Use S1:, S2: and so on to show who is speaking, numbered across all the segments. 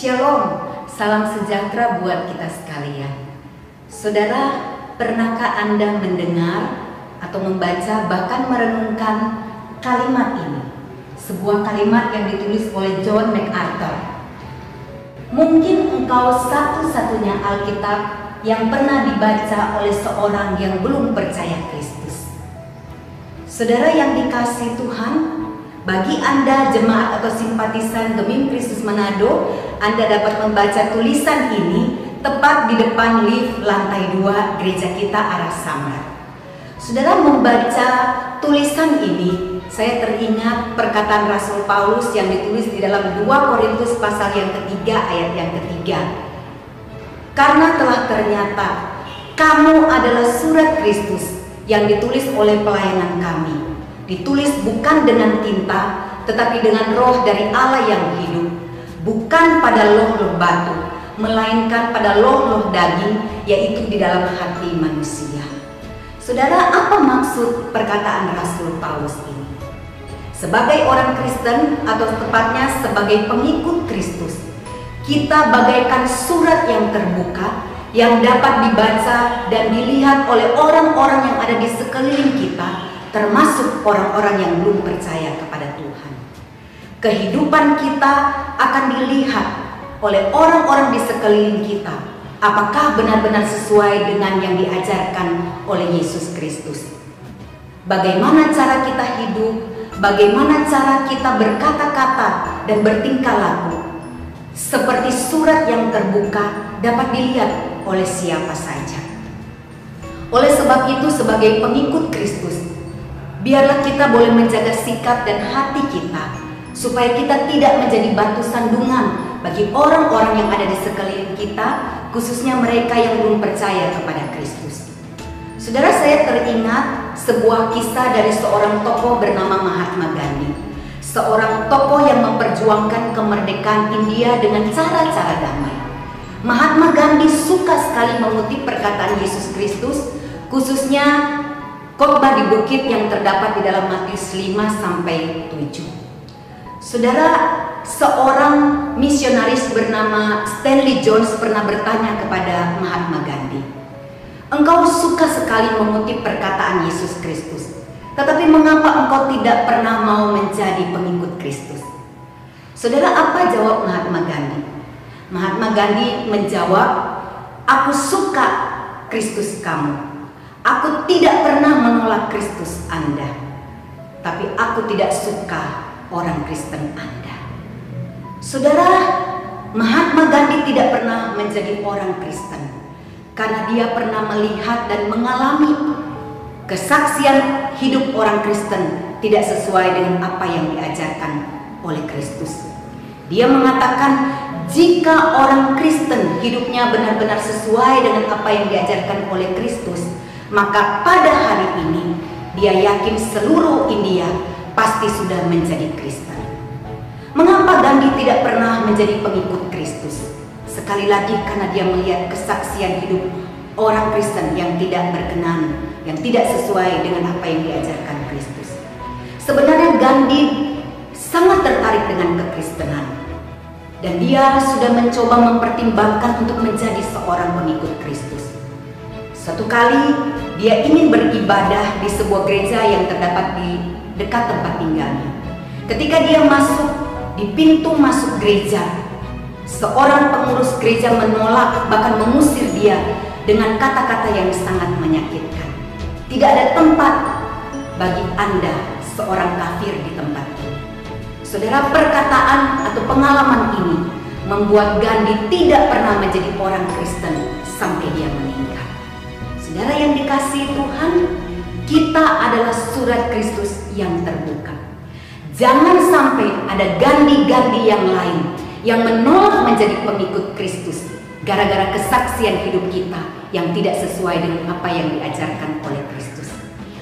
S1: Shalom, salam sejahtera buat kita sekalian. Saudara, pernahkah Anda mendengar atau membaca bahkan merenungkan kalimat ini? Sebuah kalimat yang ditulis oleh John MacArthur. Mungkin engkau satu-satunya Alkitab yang pernah dibaca oleh seorang yang belum percaya Kristus. Saudara yang dikasihi Tuhan, bagi Anda jemaat atau simpatisan Gemim Kristus Manado, Anda dapat membaca tulisan ini tepat di depan lift lantai 2 gereja kita arah Samar. Saudara membaca tulisan ini, saya teringat perkataan Rasul Paulus yang ditulis di dalam 2 Korintus pasal yang ketiga ayat yang ketiga. Karena telah ternyata kamu adalah surat Kristus yang ditulis oleh pelayanan kami. Ditulis bukan dengan tinta, tetapi dengan roh dari Allah yang hidup. Bukan pada loh-loh batu, melainkan pada loh-loh daging, yaitu di dalam hati manusia. Saudara, apa maksud perkataan Rasul Paulus ini? Sebagai orang Kristen, atau tepatnya sebagai pengikut Kristus, kita bagaikan surat yang terbuka, yang dapat dibaca dan dilihat oleh orang-orang yang ada di sekeliling kita, termasuk orang-orang yang belum percaya kepada Tuhan. Kehidupan kita akan dilihat oleh orang-orang di sekeliling kita, apakah benar-benar sesuai dengan yang diajarkan oleh Yesus Kristus. Bagaimana cara kita hidup, bagaimana cara kita berkata-kata dan bertingkah laku, seperti surat yang terbuka dapat dilihat oleh siapa saja. Oleh sebab itu, sebagai pengikut Kristus, biarlah kita boleh menjaga sikap dan hati kita, supaya kita tidak menjadi batu sandungan bagi orang-orang yang ada di sekeliling kita, khususnya mereka yang belum percaya kepada Kristus. Saudara, saya teringat sebuah kisah dari seorang tokoh bernama Mahatma Gandhi. Seorang tokoh yang memperjuangkan kemerdekaan India dengan cara-cara damai. Mahatma Gandhi suka sekali mengutip perkataan Yesus Kristus, khususnya khotbah di bukit yang terdapat di dalam Matius 5-7. Saudara, seorang misionaris bernama Stanley Jones pernah bertanya kepada Mahatma Gandhi, "Engkau suka sekali mengutip perkataan Yesus Kristus, tetapi mengapa engkau tidak pernah mau menjadi pengikut Kristus?" Saudara, apa jawab Mahatma Gandhi? Mahatma Gandhi menjawab, "Aku suka Kristus kamu. Aku tidak pernah menolak Kristus Anda, tapi aku tidak suka orang Kristen Anda." Saudara, Mahatma Gandhi tidak pernah menjadi orang Kristen karena dia pernah melihat dan mengalami kesaksian hidup orang Kristen tidak sesuai dengan apa yang diajarkan oleh Kristus. Dia mengatakan, jika orang Kristen hidupnya benar-benar sesuai dengan apa yang diajarkan oleh Kristus, maka pada hari ini dia yakin seluruh India pasti sudah menjadi Kristen. Mengapa Gandhi tidak pernah menjadi pengikut Kristus? Sekali lagi karena dia melihat kesaksian hidup orang Kristen yang tidak berkenan, yang tidak sesuai dengan apa yang diajarkan Kristus. Sebenarnya Gandhi sangat tertarik dengan kekristenan, dan dia sudah mencoba mempertimbangkan untuk menjadi seorang pengikut Kristus. Suatu kali dia ingin beribadah di sebuah gereja yang terdapat di dekat tempat tinggalnya. Ketika dia masuk di pintu masuk gereja, seorang pengurus gereja menolak, bahkan mengusir dia dengan kata-kata yang sangat menyakitkan. "Tidak ada tempat bagi Anda, seorang kafir, di tempat ini." Saudara, perkataan atau pengalaman ini membuat Gandhi tidak pernah menjadi orang Kristen sampai dia meninggal. Saudara yang dikasihi Tuhan, kita adalah surat Kristus yang terbuka. Jangan sampai ada Gandhi-Gandhi yang lain yang menolak menjadi pengikut Kristus gara-gara kesaksian hidup kita yang tidak sesuai dengan apa yang diajarkan oleh Kristus.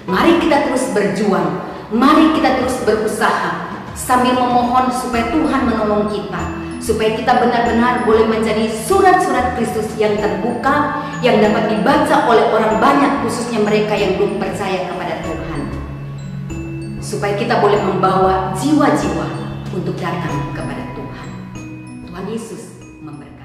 S1: Mari kita terus berjuang, mari kita terus berusaha sambil memohon supaya Tuhan menolong kita, supaya kita benar-benar boleh menjadi surat-surat Kristus yang terbuka, yang dapat dibaca oleh orang banyak, khususnya mereka yang belum percaya kepada Tuhan, supaya kita boleh membawa jiwa-jiwa untuk datang kepada Tuhan. Tuhan Yesus memberkati.